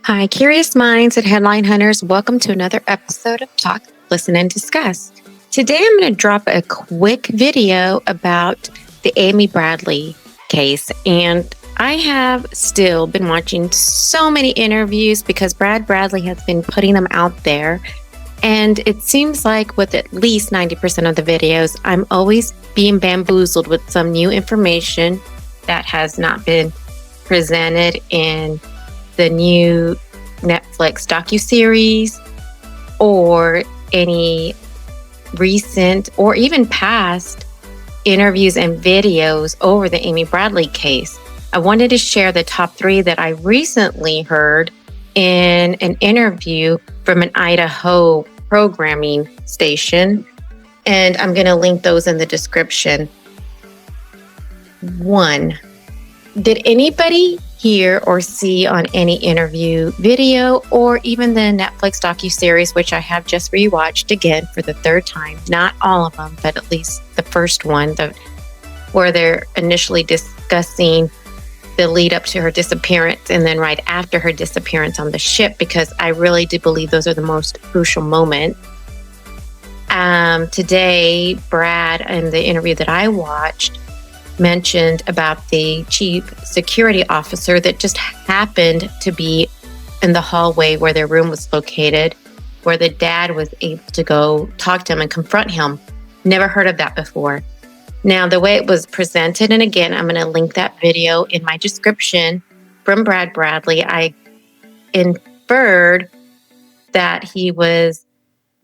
Hi, curious minds and headline hunters. Welcome to another episode of Talk, Listen, and Discuss. Today, I'm going to drop a quick video about the Amy Bradley case. And I have still been watching so many interviews because Brad Bradley has been putting them out there. And it seems like with at least 90% of the videos, I'm always being bamboozled with some new information that has not been presented in the new Netflix docuseries or any recent or even past interviews and videos over the Amy Bradley case. I wanted to share the top 3 that I recently heard in an interview from an Idaho programming station, and I'm going to link those in the description. 1. Did anybody hear or see on any interview, video, or even the Netflix docuseries, which I have just rewatched again for the 3rd time, not all of them, but at least the first one, where they're initially discussing the lead up to her disappearance and then right after her disappearance on the ship, because I really do believe those are the most crucial moments. Today, Brad, in the interview that I watched, mentioned about the chief security officer that just happened to be in the hallway where their room was located, where the dad was able to go talk to him and confront him. Never heard of that before. Now, the way it was presented, and again, I'm going to link that video in my description from Brad Bradley, I inferred that he was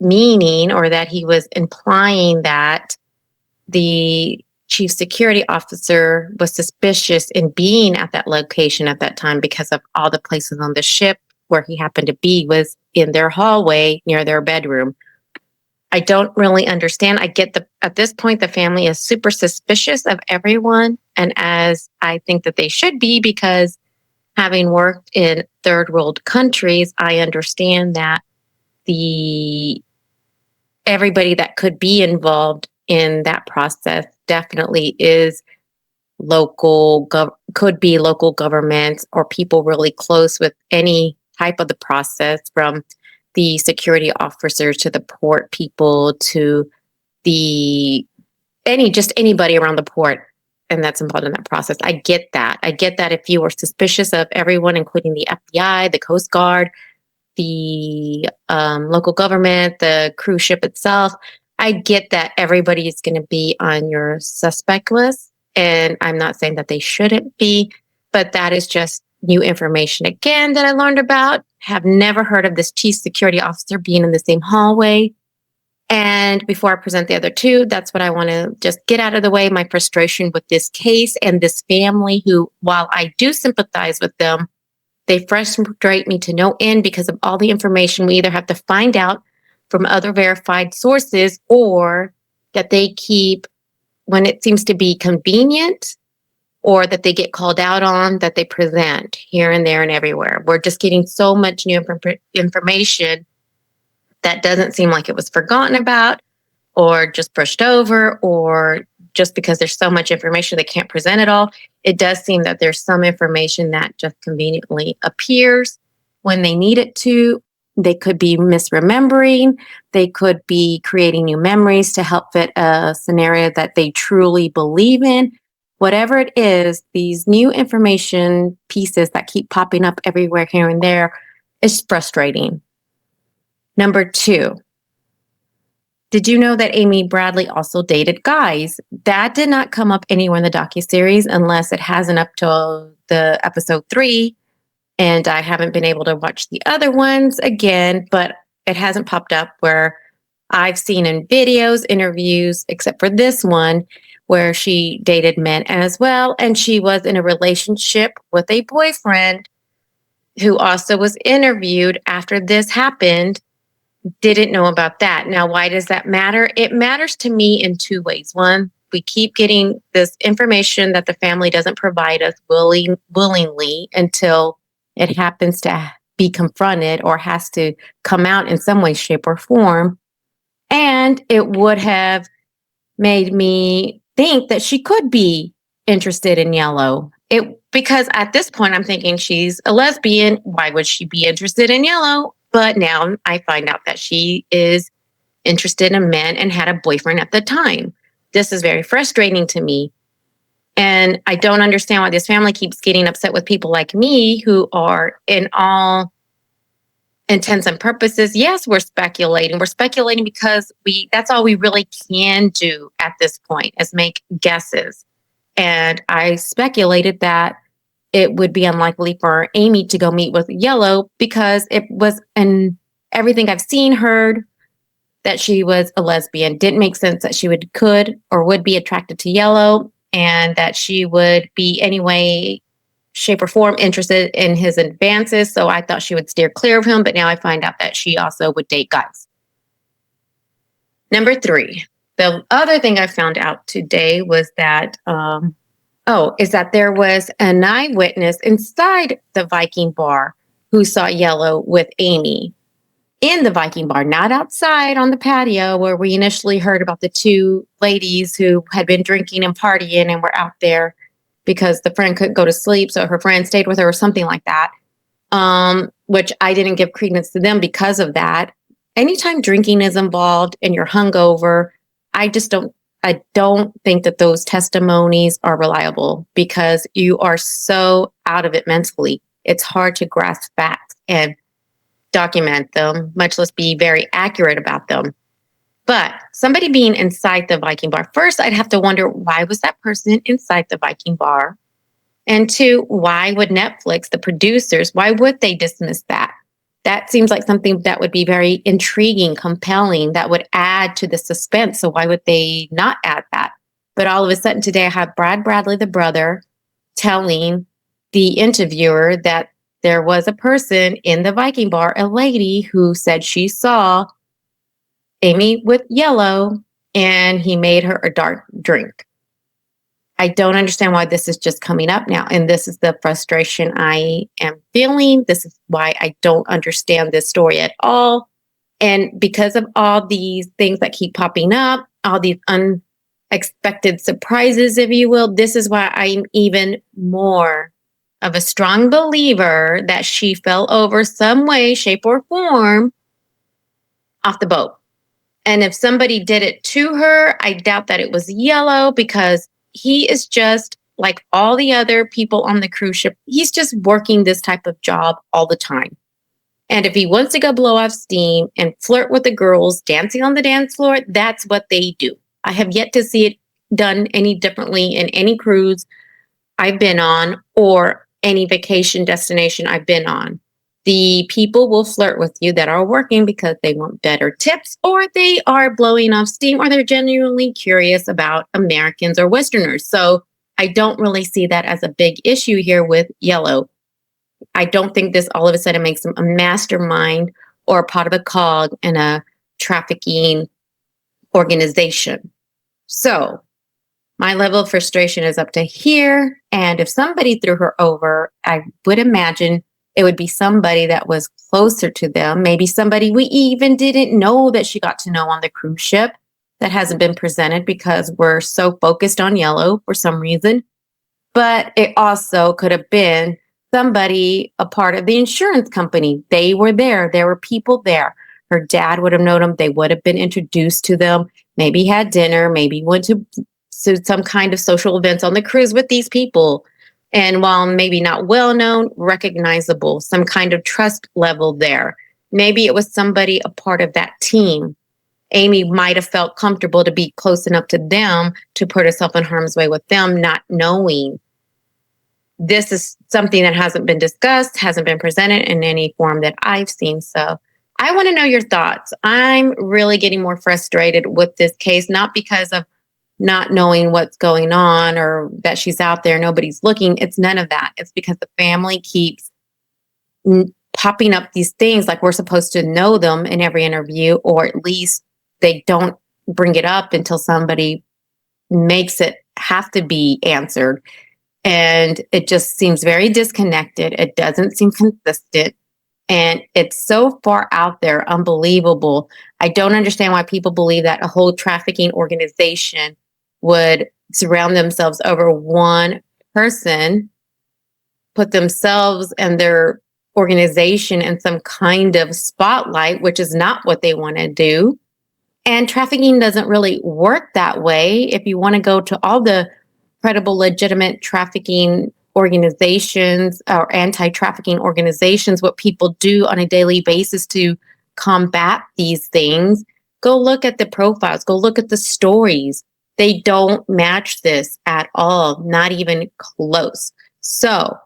meaning or that he was implying that the chief security officer was suspicious in being at that location at that time because of all the places on the ship where he happened to be was in their hallway near their bedroom. I don't really understand. I get at this point, the family is super suspicious of everyone. And as I think that they should be, because having worked in third world countries, I understand that everybody that could be involved in that process definitely is could be local governments or people really close with any type of the process, from the security officers to the port people to anybody around the port, and that's involved in that process. I get that. I get that if you were suspicious of everyone, including the FBI, the Coast Guard, the local government, the cruise ship itself, I get that everybody is going to be on your suspect list, and I'm not saying that they shouldn't be, but that is just new information again that I learned about. Have never heard of this chief security officer being in the same hallway. And before I present the other 2, that's what I want to just get out of the way, my frustration with this case and this family who, while I do sympathize with them, they frustrate me to no end because of all the information we either have to find out from other verified sources or that they keep when it seems to be convenient, or that they get called out on, that they present here and there and everywhere. We're just getting so much new information that doesn't seem like it was forgotten about or just brushed over, or just because there's so much information they can't present it all. It does seem that there's some information that just conveniently appears when they need it to. They could be misremembering. They could be creating new memories to help fit a scenario that they truly believe in. Whatever it is, these new information pieces that keep popping up everywhere, here and there, is frustrating. Number 2, did you know that Amy Bradley also dated guys? That did not come up anywhere in the docuseries unless it hasn't up till the episode 3. And I haven't been able to watch the other ones again, but it hasn't popped up where I've seen in videos, interviews, except for this one, where she dated men as well. And she was in a relationship with a boyfriend who also was interviewed after this happened. Didn't know about that. Now, why does that matter? It matters to me in 2 ways. One, we keep getting this information that the family doesn't provide us willingly until it happens to be confronted or has to come out in some way, shape, or form. And it would have made me think that she could be interested in Yellow because at this point I'm thinking she's a lesbian. Why would she be interested in yellow? But now I find out that she is interested in men and had a boyfriend at the time. This is very frustrating to me. And I don't understand why this family keeps getting upset with people like me who are, in all intents and purposes, yes, we're speculating. We're speculating because that's all we really can do at this point is make guesses. And I speculated that it would be unlikely for Amy to go meet with Yellow because it was in everything I've seen, heard, that she was a lesbian. Didn't make sense that she could or would be attracted to Yellow, and that she would be any way, shape, or form interested in his advances. So I thought she would steer clear of him, but now I find out that she also would date guys. Number 3, the other thing I found out today was that, is that there was an eyewitness inside the Viking bar who saw Yellow with Amy in the Viking bar, not outside on the patio where we initially heard about the 2 ladies who had been drinking and partying and were out there because the friend couldn't go to sleep, so her friend stayed with her or something like that, which I didn't give credence to them because of that. Anytime drinking is involved and you're hungover, I don't think that those testimonies are reliable because you are so out of it mentally. It's hard to grasp facts and document them, much less be very accurate about them. But somebody being inside the Viking bar, first, I'd have to wonder, why was that person inside the Viking bar? And 2, why would Netflix, the producers, why would they dismiss that? That seems like something that would be very intriguing, compelling, that would add to the suspense. So why would they not add that? But all of a sudden today, I have Brad Bradley, the brother, telling the interviewer that there was a person in the Viking bar, a lady who said she saw Amy with Yellow and he made her a dark drink. I don't understand why this is just coming up now. And this is the frustration I am feeling. This is why I don't understand this story at all. And because of all these things that keep popping up, all these unexpected surprises, if you will, this is why I'm even more of a strong believer that she fell over some way, shape, or form off the boat. And if somebody did it to her, I doubt that it was Yellow, because he is just like all the other people on the cruise ship. He's just working this type of job all the time. And if he wants to go blow off steam and flirt with the girls dancing on the dance floor, that's what they do. I have yet to see it done any differently in any cruise I've been on or any vacation destination I've been on. The people will flirt with you that are working because they want better tips, or they are blowing off steam, or they're genuinely curious about Americans or Westerners. So I don't really see that as a big issue here with Yellow. I don't think this all of a sudden makes him a mastermind or a part of a cog in a trafficking organization. So my level of frustration is up to here. And if somebody threw her over, I would imagine it would be somebody that was closer to them, maybe somebody we even didn't know that she got to know on the cruise ship that hasn't been presented because we're so focused on Yellow for some reason. But it also could have been somebody, a part of the insurance company. They were there. There were people there. Her dad would have known them. They would have been introduced to them, maybe had dinner, maybe went to some kind of social events on the cruise with these people. And while maybe not well known, recognizable, some kind of trust level there. Maybe it was somebody a part of that team. Amy might have felt comfortable to be close enough to them to put herself in harm's way with them, not knowing. This is something that hasn't been discussed, hasn't been presented in any form that I've seen. So I want to know your thoughts. I'm really getting more frustrated with this case, not because of not knowing what's going on or that she's out there, nobody's looking. It's none of that. It's because the family keeps popping up these things like we're supposed to know them in every interview, or at least they don't bring it up until somebody makes it have to be answered. And it just seems very disconnected. It doesn't seem consistent. And it's so far out there, unbelievable. I don't understand why people believe that a whole trafficking organization would surround themselves over one person put themselves and their organization in some kind of spotlight, which is not what they want to do. And trafficking doesn't really work that way. If you want to go to all the credible, legitimate trafficking organizations or anti-trafficking organizations, what people do on a daily basis to combat these things, go look at the profiles, go look at the stories. They don't match this at all, not even close. So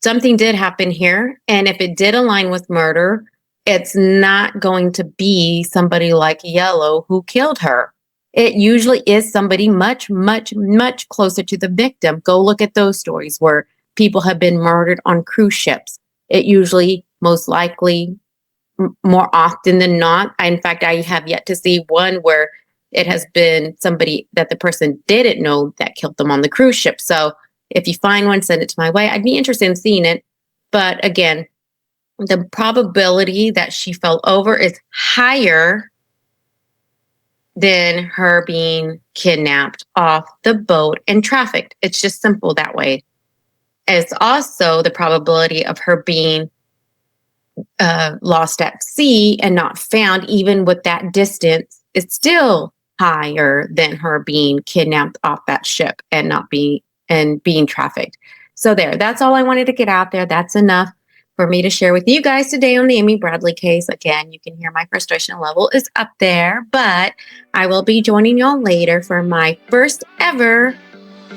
something did happen here. And if it did align with murder, it's not going to be somebody like Yellow who killed her. It usually is somebody much, much, much closer to the victim. Go look at those stories where people have been murdered on cruise ships. It usually, most likely, more often than not. In fact, I have yet to see one where it has been somebody that the person didn't know that killed them on the cruise ship. So if you find one, send it to my way. I'd be interested in seeing it. But again, the probability that she fell over is higher than her being kidnapped off the boat and trafficked. It's just simple that way. It's also the probability of her being lost at sea and not found, even with that distance, is still higher than her being kidnapped off that ship and not being trafficked. So that's all I wanted to get out there. That's enough for me to share with you guys today on the Amy Bradley case. Again, you can hear my frustration level is up there, but I will be joining y'all later for my first ever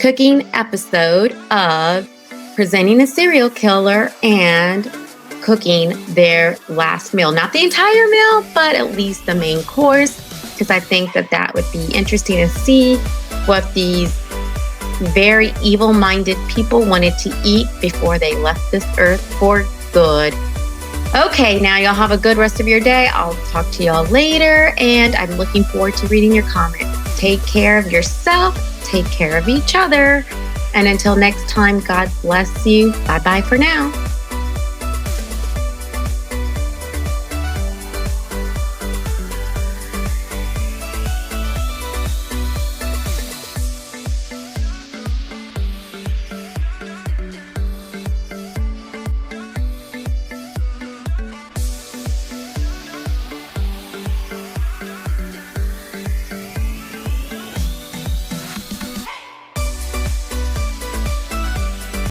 cooking episode of presenting a serial killer and cooking their last meal. Not the entire meal, but at least the main course, because I think that would be interesting to see what these very evil-minded people wanted to eat before they left this earth for good. Okay, now y'all have a good rest of your day. I'll talk to y'all later, and I'm looking forward to reading your comments. Take care of yourself, take care of each other, and until next time, God bless you. Bye-bye for now.